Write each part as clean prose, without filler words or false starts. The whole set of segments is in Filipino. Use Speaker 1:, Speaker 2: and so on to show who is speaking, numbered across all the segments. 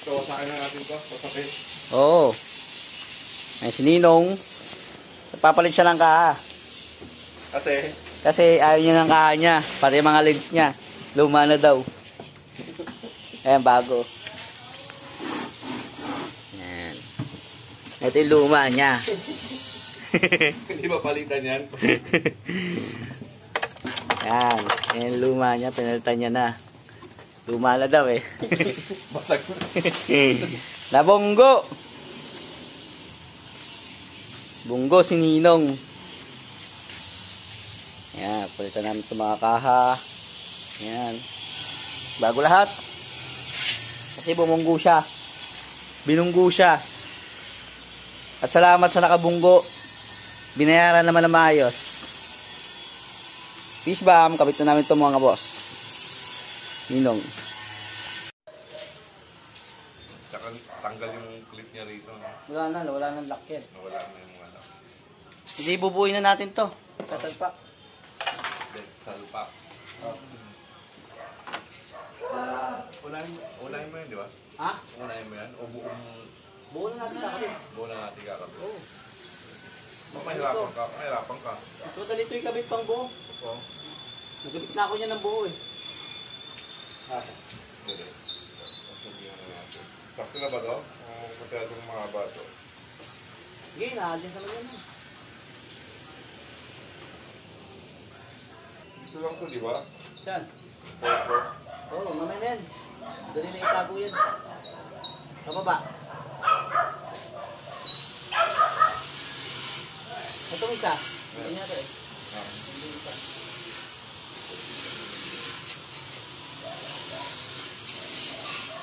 Speaker 1: So, sa akin na natin to. Masakit.
Speaker 2: Oo. Ay, si Ninong. Papalit siya ng kaha. Kasi ayaw niya ng kaha niya. Pati mga lens niya. Luma na daw. Ayan, bago. Ayan. Ito yung luma niya.
Speaker 1: Hindi ba palitan yan?
Speaker 2: Ayan. Ayan yung luma niya. Pinalitan niya na. Luma na daw eh.
Speaker 1: Basag.
Speaker 2: Nabonggo. Bunggo si Ninong. Ayan. Palitan namin itong mga kaha. Ayan. Bago lahat. Kasi bumunggo siya. Binunggo siya. At salamat sa nakabunggo. Binayaran naman na maayos. Peace bomb. Kabit na namin ito mga boss. Ninong.
Speaker 1: Tsaka tanggal yung clip niya rito.
Speaker 2: Wala na lock yan.
Speaker 1: Nawala na yung ano.
Speaker 2: Hindi bubuuin na natin to. Sasalpak.
Speaker 1: Dead salpak.
Speaker 2: Oh.
Speaker 1: Unahin mo yan, di ba?
Speaker 2: Ha?
Speaker 1: Unahin mo yan? O buong...
Speaker 2: Buo na natin kakabit.
Speaker 1: Buo na natin kakabit.
Speaker 2: Oo.
Speaker 1: Mahirapan ka. Mahirapan ka.
Speaker 2: So, dalito yung kabit pang buo.
Speaker 1: Oo.
Speaker 2: Nagabit na ako niya ng buo eh.
Speaker 1: Hindi. Sabihan na natin. Sakto na ba to? O masyadong mahaba to?
Speaker 2: Sige, na-adjust naman yan.
Speaker 1: Ito lang to, di ba?
Speaker 2: Saan?
Speaker 1: Ito.
Speaker 2: Oo, mamaya na yan. Dali na itago yan. Sa baba. Itong isa. Hindi niya ito eh. Hindi isa.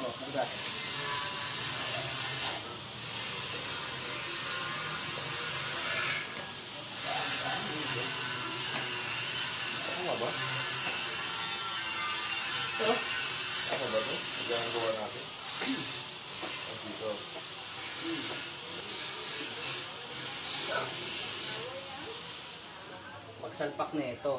Speaker 2: Oh, hanggang.
Speaker 1: Ano nga ba?
Speaker 2: Ito.
Speaker 1: Ano ba to? Ang gawa natin. At dito.
Speaker 2: Pagsalpak na ito.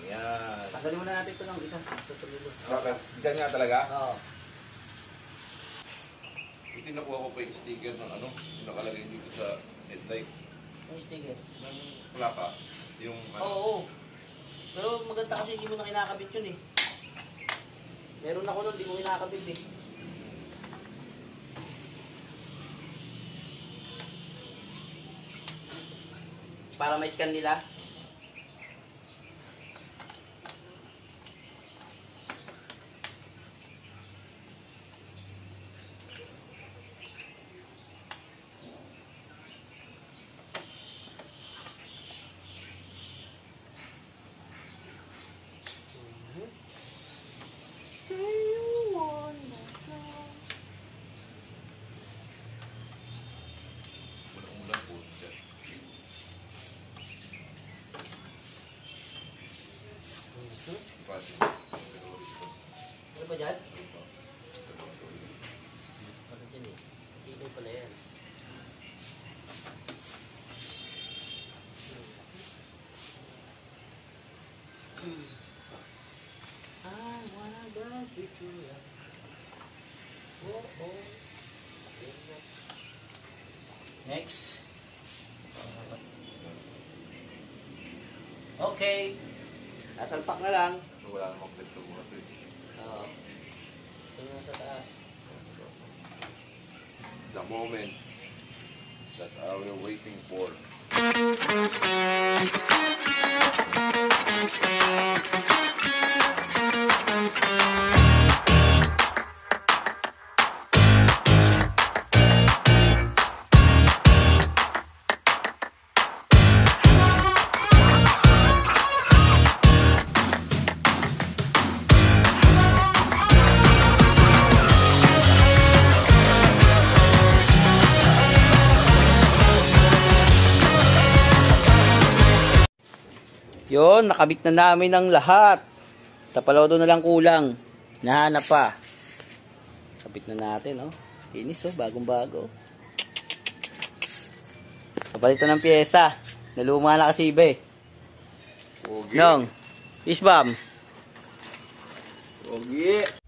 Speaker 1: Yan.
Speaker 2: Tagalin muna natin ito ng isa. Susulo.
Speaker 1: Bakit? Diyan nga talaga?
Speaker 2: Oo.
Speaker 1: Ito nakuha ko pa yung sticker ng ano, yung nakalagay dito sa headlight.
Speaker 2: Yung sticker.
Speaker 1: Wala pa. Yung ano.
Speaker 2: Oo. Pero maganda kasi hindi mo na kinakabit yun eh. Meron ako nun, hindi mo kinakabit eh. Para ma-scan nila.
Speaker 1: Ulang-ulang po.
Speaker 2: Ano ba dyan? Ano dyan eh? Tino pala yan. I wanna dance with you. Oh, oh. Next. Okay. Nasalpak na lang.
Speaker 1: Wala namang clip sa mga to.
Speaker 2: Oo. Ito na sa taas.
Speaker 1: The moment that we're waiting for.
Speaker 2: Yun, nakabit na namin ang lahat. Tapalodo na lang kulang. Nahanap pa. Kabit na natin, oh. Linis, oh. Bagong-bago. Kapalitan ng pyesa. Naluma na kasi iba, eh.
Speaker 1: Pogi.
Speaker 2: Nong. Isbam.
Speaker 1: Pogi.